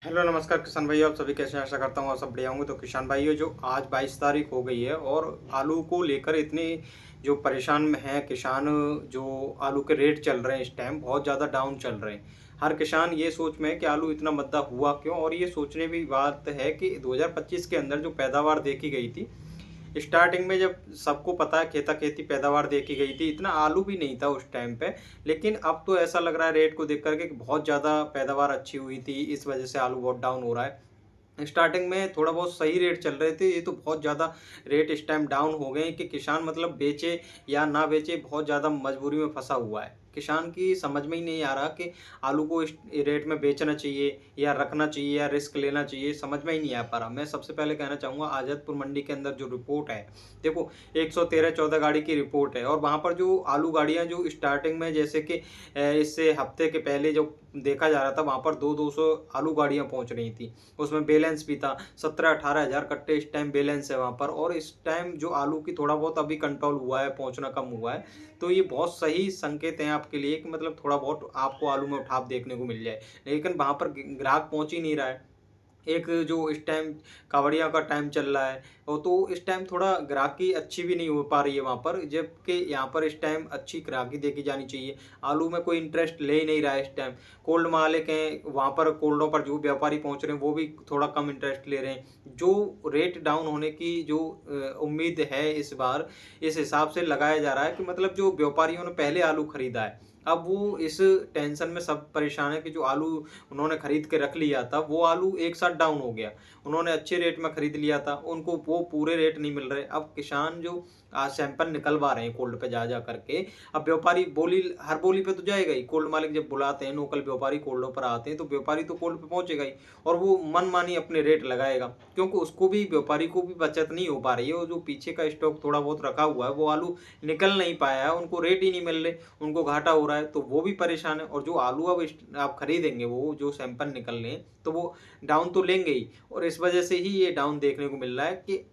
Hello नमस्कार किसान भाई, आप सभी कैसे हैं? आशा करता हूँ आप सब बढ़िया होंगे। तो किसान भाइयों, जो आज 22 तारीख हो गई है और आलू को लेकर इतने जो परेशान में हैं किसान, जो आलू के रेट चल रहे हैं इस टाइम बहुत ज़्यादा डाउन चल रहे हैं। हर किसान ये सोच में है कि आलू इतना मंदा हुआ क्यों, और ये सोचने की बात है कि 2025 के अंदर जो पैदावार देखी गई थी, स्टार्टिंग में जब सबको पता है खेता खेती पैदावार देखी गई थी, इतना आलू भी नहीं था उस टाइम पे। लेकिन अब तो ऐसा लग रहा है रेट को देख करके कि बहुत ज़्यादा पैदावार अच्छी हुई थी, इस वजह से आलू बहुत डाउन हो रहा है। स्टार्टिंग में थोड़ा बहुत सही रेट चल रहे थे, ये तो बहुत ज़्यादा रेट इस टाइम डाउन हो गए हैं कि किसान मतलब बेचे या ना बेचे, बहुत ज़्यादा मजबूरी में फंसा हुआ है। किसान की समझ में ही नहीं आ रहा कि आलू को इस रेट में बेचना चाहिए या रखना चाहिए या रिस्क लेना चाहिए, समझ में ही नहीं आ पा रहा। मैं सबसे पहले कहना चाहूँगा, आज़ादपुर मंडी के अंदर जो रिपोर्ट है, देखो 113-14 गाड़ी की रिपोर्ट है, और वहाँ पर जो आलू गाड़ियाँ जो स्टार्टिंग में जैसे कि इससे हफ्ते के पहले जो देखा जा रहा था, वहाँ पर 2-200 आलू गाड़ियाँ पहुँच रही थी। उसमें बैलेंस भी था, 17-18 हज़ार कट्टे इस टाइम बैलेंस है वहाँ पर। और इस टाइम जो आलू की थोड़ा बहुत अभी कंट्रोल हुआ है, पहुँचना कम हुआ है, तो ये बहुत सही संकेत हैं आपके लिए कि मतलब थोड़ा बहुत आपको आलू में उठाव देखने को मिल जाए। लेकिन वहाँ पर ग्राहक पहुँच ही नहीं रहा है। एक जो इस टाइम कावड़िया का टाइम चल रहा है, और तो इस टाइम थोड़ा ग्राहकी अच्छी भी नहीं हो पा रही है वहाँ पर, जबकि यहाँ पर इस टाइम अच्छी ग्राहकी देखी जानी चाहिए। आलू में कोई इंटरेस्ट ले ही नहीं रहा है इस टाइम। कोल्ड मालिक हैं वहाँ पर, कोल्डों पर जो व्यापारी पहुँच रहे हैं वो भी थोड़ा कम इंटरेस्ट ले रहे हैं। जो रेट डाउन होने की जो उम्मीद है इस बार, इस हिसाब से लगाया जा रहा है कि मतलब जो व्यापारियों ने पहले आलू खरीदा है, अब वो इस टेंशन में सब परेशान है कि जो आलू उन्होंने खरीद के रख लिया था, वो आलू एक साथ डाउन हो गया। उन्होंने अच्छे रेट में खरीद लिया था, उनको वो पूरे रेट नहीं मिल रहे। अब किसान जो सैंपल निकलवा रहे हैं कोल्ड पे जा करके, अब व्यापारी बोली, हर बोली पे तो जाएगा ही। कोल्ड मालिक जब बुलाते हैं, लोकल व्यापारी कोल्डों पर आते हैं, तो व्यापारी तो कोल्ड पे पहुंचेगा ही, और वो मनमानी अपने रेट लगाएगा, क्योंकि उसको भी, व्यापारी को भी बचत नहीं हो पा रही है। वो जो पीछे का स्टॉक थोड़ा बहुत रखा हुआ है, वो आलू निकल नहीं पाया है, उनको रेट ही नहीं मिल रहे, उनको घाटा हो रहा है, तो वो भी परेशान है। और जो आलू अब आप खरीदेंगे, वो जो सैंपल निकल रहे हैं, तो वो डाउन तो लेंगे ही, और इस वजह से ही ये डाउन देखने को मिल रहा है कि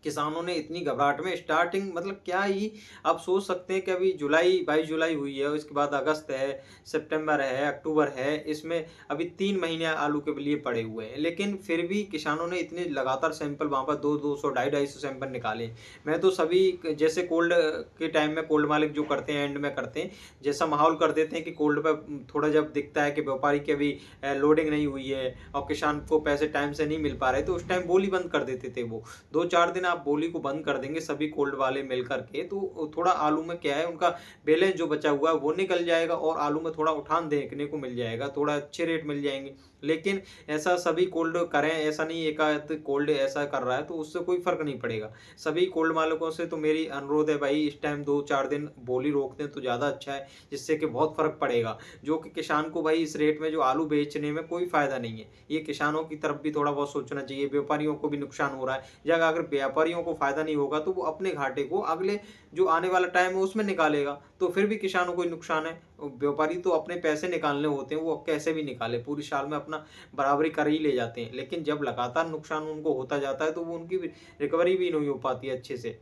किसानों ने इतनी घबराहट में स्टार्टिंग, मतलब क्या ही आप सोच सकते हैं कि अभी जुलाई, 22 जुलाई हुई है, उसके बाद अगस्त है, सितंबर है, अक्टूबर है, इसमें अभी 3 महीने आलू के लिए पड़े हुए हैं, लेकिन फिर भी किसानों ने इतने लगातार सैंपल वहाँ पर 200-200, 250-250 सैंपल निकाले। मैं तो सभी, जैसे कोल्ड के टाइम में कोल्ड मालिक जो करते हैं एंड में करते हैं, जैसा माहौल कर देते हैं कि कोल्ड पर थोड़ा जब दिखता है कि व्यापारी की अभी लोडिंग नहीं हुई है और किसान को पैसे टाइम से नहीं मिल पा रहे, तो उस टाइम बोली बंद कर देते थे वो। 2-4 दिन आप बोली को बंद कर देंगे सभी कोल्ड वाले मिल करके, तो थोड़ा आलू में क्या है, उनका बैलेंस जो बचा हुआ है वो निकल जाएगा, और आलू में थोड़ा उठान देखने को मिल जाएगा, थोड़ा अच्छे रेट मिल जाएंगे। लेकिन ऐसा सभी कोल्ड करें, ऐसा नहीं एकाध कोल्ड ऐसा कर रहा है तो उससे कोई फर्क नहीं पड़ेगा। सभी कोल्ड मालिकों से तो मेरी अनुरोध है भाई, इस टाइम 2-4 दिन बोली रोक दें तो ज़्यादा अच्छा है, जिससे कि बहुत फर्क पड़ेगा। जो कि किसान को भाई इस रेट में जो आलू बेचने में कोई फायदा नहीं है। ये किसानों की तरफ भी थोड़ा बहुत सोचना चाहिए, व्यापारियों को भी नुकसान हो रहा है। या अगर व्यापारियों को फायदा नहीं होगा, तो वो अपने घाटे को अगले जो आने वाला टाइम है उसमें निकालेगा, तो फिर भी किसानों को ही नुकसान है। व्यापारी तो अपने पैसे निकालने होते हैं, वो कैसे भी निकाले, पूरी साल में अपना बराबरी कर ही ले जाते हैं, लेकिन जब लगातार नुकसान उनको होता जाता है, तो वो उनकी रिकवरी भी नहीं हो पाती है अच्छे से।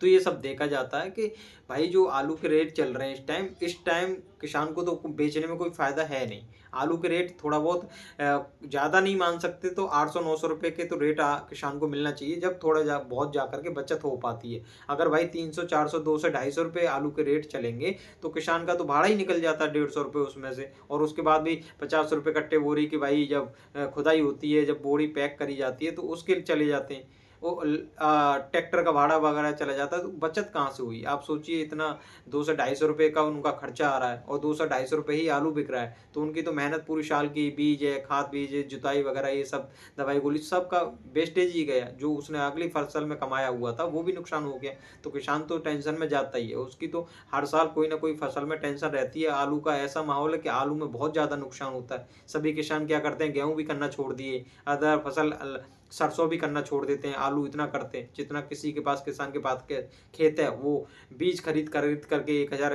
तो ये सब देखा जाता है कि भाई जो आलू के रेट चल रहे हैं इस टाइम किसान को तो बेचने में कोई फ़ायदा है नहीं। आलू के रेट थोड़ा बहुत ज़्यादा नहीं मान सकते, तो 800-900 रुपए के तो रेट किसान को मिलना चाहिए, जब थोड़ा बहुत जा करके बचत हो पाती है। अगर भाई 300-400, 200, 250 रुपए आलू के रेट चलेंगे, तो किसान का तो भाड़ा ही निकल जाता है 150 रुपए उसमें से, और उसके बाद भी 50 रुपए कट्टे बोरी की भाई जब खुदाई होती है, जब बोरी पैक करी जाती है, तो उसके चले जाते हैं। वो ट्रैक्टर का भाड़ा वगैरह चला जाता है, तो बचत कहाँ से हुई? आप सोचिए, इतना 200-250 रुपए का उनका खर्चा आ रहा है, और 200-250 रुपए ही आलू बिक रहा है, तो उनकी तो मेहनत पूरी साल की, बीज है, खाद बीज है, जुताई वगैरह ये सब, दवाई गोली सब का वेस्टेज ही गया। जो उसने अगली फसल में कमाया हुआ था वो भी नुकसान हो गया। तो किसान तो टेंशन में जाता ही है, उसकी तो हर साल कोई ना कोई फसल में टेंशन रहती है। आलू का ऐसा माहौल है कि आलू में बहुत ज़्यादा नुकसान होता है। सभी किसान क्या करते हैं, गेहूँ भी करना छोड़ दिए, अदर फसल सरसों भी करना छोड़ देते हैं, आलू इतना करते हैं। जितना किसी के पास, किसान के पास के खेत है, वो बीज खरीद करके 1000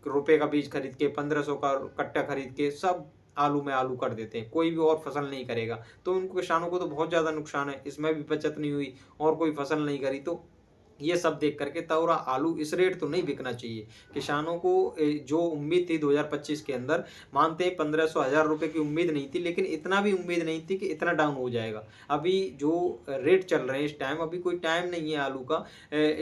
रुपए का बीज खरीद के, 1500 का कट्टा खरीद के, सब आलू में आलू कर देते हैं, कोई भी और फसल नहीं करेगा। तो उन किसानों को तो बहुत ज़्यादा नुकसान है, इसमें भी बचत नहीं हुई और कोई फसल नहीं करी, तो ये सब देख करके तोरा आलू इस रेट तो नहीं बिकना चाहिए। किसानों को जो उम्मीद थी 2025 के अंदर, मानते हैं 1500 हज़ार रुपए की उम्मीद नहीं थी, लेकिन इतना भी उम्मीद नहीं थी कि इतना डाउन हो जाएगा। अभी जो रेट चल रहे हैं इस टाइम, अभी कोई टाइम नहीं है आलू का,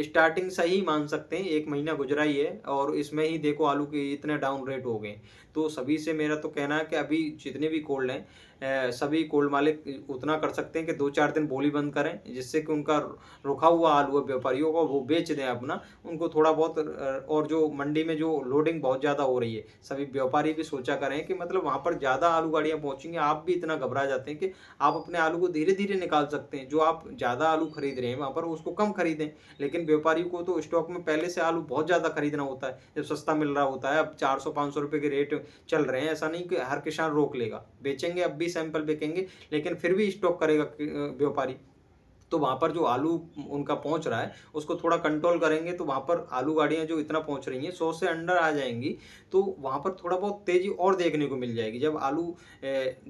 स्टार्टिंग सही मान सकते हैं, 1 महीना गुजरा ही है और इसमें ही देखो आलू के इतने डाउन रेट हो गए। तो सभी से मेरा तो कहना है कि अभी जितने भी कोल्ड हैं, सभी कोल्ड मालिक उतना कर सकते हैं कि 2-4 दिन बोली बंद करें, जिससे कि उनका रुका हुआ आलू है व्यापारियों का वो बेच दें अपना, उनको थोड़ा बहुत और जो मंडी में जो लोडिंग बहुत ज़्यादा हो रही है, सभी व्यापारी भी सोचा करें कि मतलब वहाँ पर ज़्यादा आलू गाड़ियाँ पहुँचेंगी। आप भी इतना घबरा जाते हैं कि आप अपने आलू को धीरे-धीरे निकाल सकते हैं। जो आप ज़्यादा आलू खरीद रहे हैं वहाँ पर उसको कम खरीदें, लेकिन व्यापारियों को तो स्टॉक में पहले से आलू बहुत ज़्यादा खरीदना होता है, जब सस्ता मिल रहा होता है। अब 400-500 रुपए के रेट चल रहे हैं, ऐसा नहीं कि हर किसान रोक लेगा, बेचेंगे, अब भी सैंपल बिकेंगे, लेकिन फिर भी स्टॉक करेगा व्यापारी। तो वहाँ पर जो आलू उनका पहुँच रहा है, उसको थोड़ा कंट्रोल करेंगे तो वहाँ पर आलू गाड़ियाँ जो इतना पहुँच रही हैं 100 से अंडर आ जाएँगी, तो वहाँ पर थोड़ा बहुत तेज़ी और देखने को मिल जाएगी। जब आलू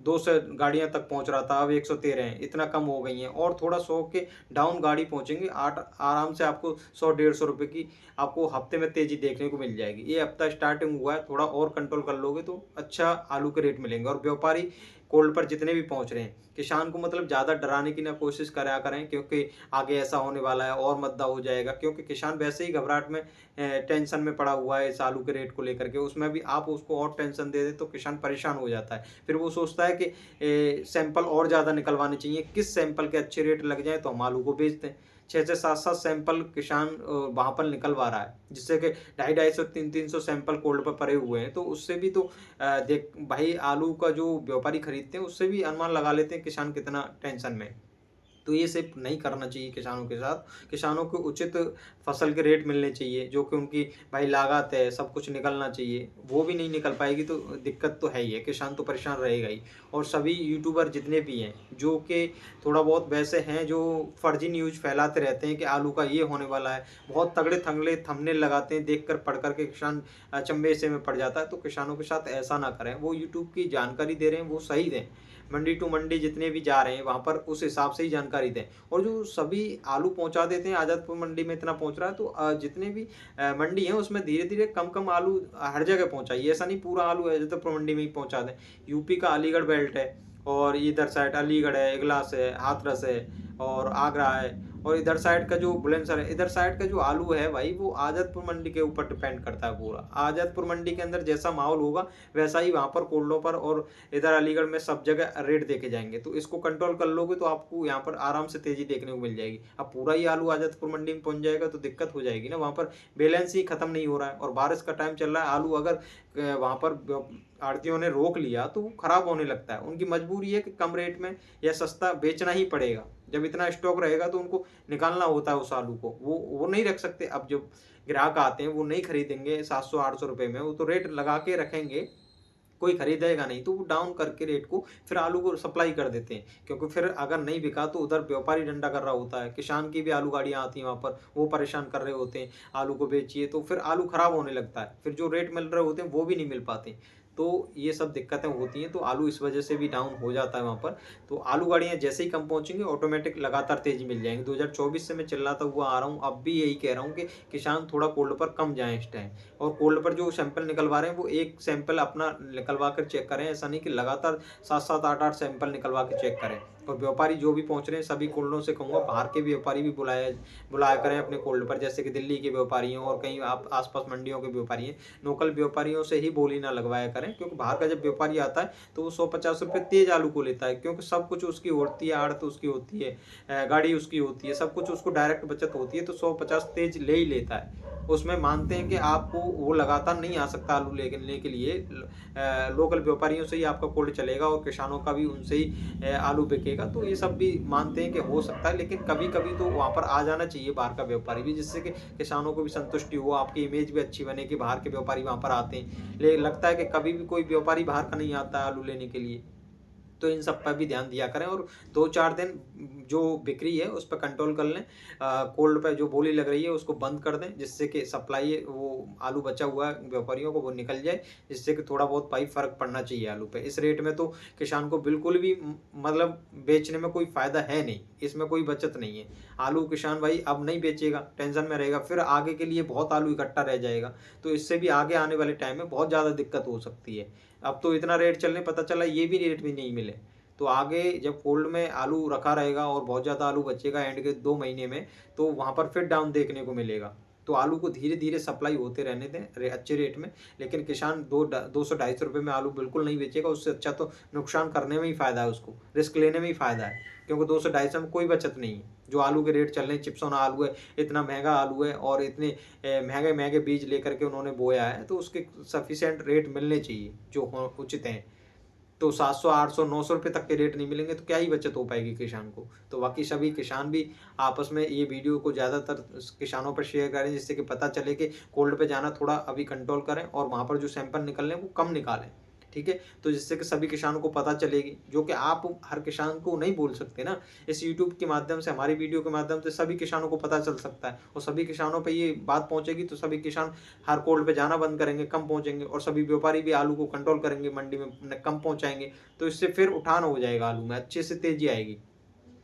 200 गाड़ियाँ तक पहुँच रहा था, अब 113 है, इतना कम हो गई हैं और थोड़ा 100 के डाउन गाड़ी पहुँचेंगे, 8 आराम से आपको 100-150 रुपए की आपको हफ्ते में तेज़ी देखने को मिल जाएगी। ये हफ्ता स्टार्टिंग हुआ है, थोड़ा और कंट्रोल कर लोगे तो अच्छा आलू के रेट मिलेंगे। और व्यापारी कोल्ड पर जितने भी पहुँच रहे हैं, किसान को मतलब ज़्यादा डराने की ना कोशिश करा करें, क्योंकि आगे ऐसा होने वाला है और मद्दा हो जाएगा, क्योंकि किसान वैसे ही घबराहट में टेंशन में पड़ा हुआ है इस आलू के रेट को लेकर के, उसमें भी आप उसको और टेंशन दे दें तो किसान परेशान हो जाता है। फिर वो सोचता है कि सैंपल और ज़्यादा निकलवाने चाहिए, किस सैंपल के अच्छे रेट लग जाएँ तो हम आलू को बेच दें। 6 से 7-7 सैंपल किसान वहाँ पर निकलवा रहा है, जिससे कि 250-250 300-300 सैंपल कोल्ड पर पड़े हुए हैं, तो उससे भी तो देख भाई आलू का जो व्यापारी खरीदते हैं उससे भी अनुमान लगा लेते हैं किसान कितना टेंशन में है। तो ये सब नहीं करना चाहिए किसानों के साथ। किसानों को उचित फसल के रेट मिलने चाहिए, जो कि उनकी भाई लागत है, सब कुछ निकलना चाहिए। वो भी नहीं निकल पाएगी तो दिक्कत तो है ही है, किसान तो परेशान रहेगा ही। और सभी यूट्यूबर जितने भी हैं, जो कि थोड़ा बहुत वैसे हैं जो फर्जी न्यूज़ फैलाते रहते हैं कि आलू का ये होने वाला है, बहुत तगड़े-तगड़े थंबनेल लगाते हैं, देख कर पढ़ कर के किसान अचंभे से में पड़ जाता है। तो किसानों के साथ ऐसा ना करें, वो यूट्यूब की जानकारी दे रहे हैं वो सही दें। मंडी टू मंडी जितने भी जा रहे हैं वहाँ पर उस हिसाब से ही जानकारी दें। और जो सभी आलू पहुँचा देते हैं, आज़ादपुर मंडी में इतना पहुँच रहा है तो जितने भी मंडी हैं उसमें धीरे-धीरे कम-कम आलू हर जगह पहुँचाइए। ऐसा नहीं पूरा आलू आज़ादपुर मंडी में ही पहुँचा दें। यूपी का अलीगढ़ बेल्ट है और इधर साइड अलीगढ़ है, इगलास है, हाथरस है और आगरा है। और इधर साइड का जो बुलंदशहर है, इधर साइड का जो आलू है भाई वो आज़ादपुर मंडी के ऊपर डिपेंड करता है पूरा। आज़ादपुर मंडी के अंदर जैसा माहौल होगा वैसा ही वहाँ पर कोल्डों पर और इधर अलीगढ़ में सब जगह रेट देखे जाएँगे। तो इसको कंट्रोल कर लोगे तो आपको यहाँ पर आराम से तेज़ी देखने को मिल जाएगी। अब पूरा ही आलू आज़ादपुर मंडी में पहुँच जाएगा तो दिक्कत हो जाएगी ना, वहाँ पर बैलेंस ही खत्म नहीं हो रहा है और बारिश का टाइम चल रहा है। आलू अगर वहाँ पर आढ़तियों ने रोक लिया तो वो खराब होने लगता है। उनकी मजबूरी है कि कम रेट में या सस्ता बेचना ही पड़ेगा। जब इतना स्टॉक रहेगा तो उनको निकालना होता है उस आलू को, वो नहीं रख सकते। अब जो ग्राहक आते हैं वो नहीं खरीदेंगे 700-800 रुपए में, वो तो रेट लगा के रखेंगे, कोई खरीदेगा नहीं, तो वो डाउन करके रेट को फिर आलू को सप्लाई कर देते हैं। क्योंकि फिर अगर नहीं बिका तो उधर व्यापारी डंडा कर रहा होता है, किसान की भी आलू गाड़ियाँ आती हैं वहाँ पर, वो परेशान कर रहे होते हैं आलू को बेचिए, तो फिर आलू खराब होने लगता है, फिर जो रेट मिल रहे होते हैं वो भी नहीं मिल पाते। तो ये सब दिक्कतें होती हैं, तो आलू इस वजह से भी डाउन हो जाता है वहाँ पर। तो आलू गाड़ियाँ जैसे ही कम पहुँचेंगी ऑटोमेटिक लगातार तेज़ी मिल जाएँगी। 2024 से मैं चिल्लाता हुआ आ रहा हूँ, अब भी यही कह रहा हूँ कि किसान थोड़ा कोल्ड पर कम जाएँ इस टाइम। और कोल्ड पर जो सैंपल निकलवा रहे हैं वो एक सैंपल अपना निकलवा कर चेक करें, ऐसा नहीं कि लगातार 7-7 8-8 सैंपल निकलवा के चेक करें। और व्यापारी जो भी पहुँच रहे हैं सभी कोल्डों से कहूँगा बाहर के व्यापारी भी बुलाया करें अपने कोल्ड पर, जैसे कि दिल्ली के व्यापारी हैं और कहीं आप आस-पास मंडियों के व्यापारी हैं। लोकल व्यापारियों से ही बोली ना लगवाया करें, क्योंकि बाहर का जब व्यापारी आता है तो वो 100-50 रुपए तेज आलू को लेता है, क्योंकि सब कुछ उसकी होती है, आड़त उसकी होती है, गाड़ी उसकी होती है, सब कुछ उसको डायरेक्ट बचत होती है, तो 100-50 तेज ले ही लेता है। उसमें मानते हैं कि आपको वो लगातार नहीं आ सकता आलू लेने के लिए, लोकल व्यापारियों से ही आपका कोल्ड चलेगा और किसानों का भी उनसे ही आलू बिकेगा। तो ये सब भी मानते हैं कि हो सकता है, लेकिन कभी-कभी तो वहाँ पर आ जाना चाहिए बाहर का व्यापारी भी, जिससे कि किसानों को भी संतुष्टि हो, आपकी इमेज भी अच्छी बने कि बाहर के व्यापारी वहाँ पर आते हैं। ले लगता है कि कभी भी कोई व्यापारी बाहर का नहीं आता है आलू लेने के लिए। तो इन सब पर भी ध्यान दिया करें और 2-4 दिन जो बिक्री है उस पर कंट्रोल कर लें। कोल्ड पे जो बोली लग रही है उसको बंद कर दें, जिससे कि सप्लाई वो आलू बचा हुआ है व्यापारियों को वो निकल जाए, जिससे कि थोड़ा बहुत भाई फ़र्क पड़ना चाहिए आलू पे। इस रेट में तो किसान को बिल्कुल भी मतलब बेचने में कोई फ़ायदा है नहीं, इसमें कोई बचत नहीं है। आलू किसान भाई अब नहीं बेचेगा, टेंशन में रहेगा, फिर आगे के लिए बहुत आलू इकट्ठा रह जाएगा। तो इससे भी आगे आने वाले टाइम में बहुत ज़्यादा दिक्कत हो सकती है। अब तो इतना रेट चलने पता चला ये भी रेट भी नहीं मिले। तो आगे जब कोल्ड में आलू रखा रहेगा और बहुत ज़्यादा आलू बचेगा एंड के 2 महीने में, तो वहाँ पर फिर डाउन देखने को मिलेगा। तो आलू को धीरे-धीरे सप्लाई होते रहने दें अच्छे रेट में, लेकिन किसान 200-250 रुपए में आलू बिल्कुल नहीं बेचेगा, उससे अच्छा तो नुकसान करने में ही फ़ायदा है उसको, रिस्क लेने में ही फ़ायदा है। क्योंकि 200-250 में कोई बचत नहीं है। जो आलू के रेट चल रहे हैं, चिप्सोना आलू है, इतना महँगा आलू है और इतने महँगे-महँगे बीज लेकर के उन्होंने बोया है, तो उसके सफिशिएंट रेट मिलने चाहिए, जो हो उचित हैं। तो 700, 800, 900 रुपए तक के रेट नहीं मिलेंगे तो क्या ही बचत हो पाएगी किसान को। तो बाकी सभी किसान भी आपस में ये वीडियो को ज़्यादातर किसानों पर शेयर करें, जिससे कि पता चले कि कोल्ड पे जाना थोड़ा अभी कंट्रोल करें और वहाँ पर जो सैंपल निकल रहे हैं वो कम निकालें। ठीक है? तो जिससे कि सभी किसानों को पता चलेगी, जो कि आप हर किसान को नहीं बोल सकते ना। इस यूट्यूब के माध्यम से, हमारी वीडियो के माध्यम से सभी किसानों को पता चल सकता है और सभी किसानों पे ये बात पहुँचेगी तो सभी किसान हर कोल्ड पे जाना बंद करेंगे, कम पहुँचेंगे और सभी व्यापारी भी आलू को कंट्रोल करेंगे मंडी में, कम पहुँचाएँगे। तो इससे फिर उठान हो जाएगा आलू में, अच्छे से तेज़ी आएगी।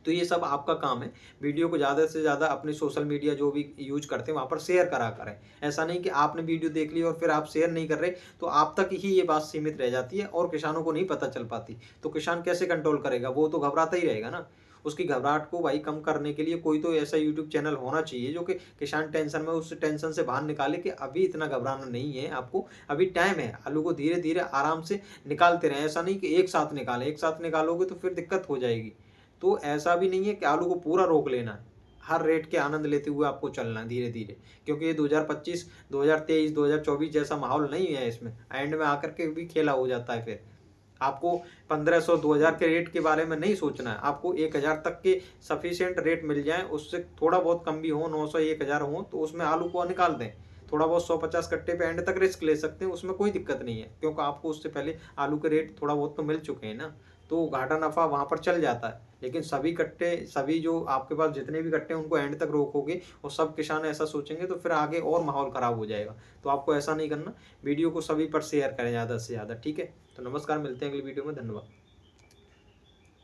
तो ये सब आपका काम है। वीडियो को ज़्यादा से ज़्यादा अपने सोशल मीडिया जो भी यूज़ करते हैं वहाँ पर शेयर करा करें। ऐसा नहीं कि आपने वीडियो देख ली और फिर आप शेयर नहीं कर रहे, तो आप तक ही ये बात सीमित रह जाती है और किसानों को नहीं पता चल पाती। तो किसान कैसे कंट्रोल करेगा? वो तो घबराता ही रहेगा ना। उसकी घबराहट को भाई कम करने के लिए कोई तो ऐसा यूट्यूब चैनल होना चाहिए जो कि किसान टेंशन में उस टेंशन से बाहर निकाले कि अभी इतना घबराना नहीं है आपको, अभी टाइम है। आलू को धीरे-धीरे आराम से निकालते रहें। ऐसा नहीं कि एक साथ निकालें, एक साथ निकालोगे तो फिर दिक्कत हो जाएगी। तो ऐसा भी नहीं है कि आलू को पूरा रोक लेना है। हर रेट के आनंद लेते हुए आपको चलना है धीरे-धीरे, क्योंकि ये 2025, 2023, 2024 जैसा माहौल नहीं है इसमें। एंड में आकर के भी खेला हो जाता है फिर। आपको 1500, 2000 के रेट के बारे में नहीं सोचना है। आपको 1000 तक के सफिशिएंट रेट मिल जाएँ, उससे थोड़ा बहुत कम भी हो, 900, 1000 हो, तो उसमें आलू को निकाल दें। थोड़ा बहुत 100-50 कट्टे पे एंड तक रिस्क ले सकते हैं, उसमें कोई दिक्कत नहीं है, क्योंकि आपको उससे पहले आलू के रेट थोड़ा बहुत तो मिल चुके हैं ना। तो घाटा नफ़ा वहाँ पर चल जाता है। लेकिन सभी कट्टे, सभी जो आपके पास जितने भी कट्टे हैं उनको एंड तक रोकोगे और सब किसान ऐसा सोचेंगे तो फिर आगे और माहौल ख़राब हो जाएगा। तो आपको ऐसा नहीं करना। वीडियो को सभी पर शेयर करें ज़्यादा से ज़्यादा, ठीक है? तो नमस्कार, मिलते हैं अगली वीडियो में, धन्यवाद।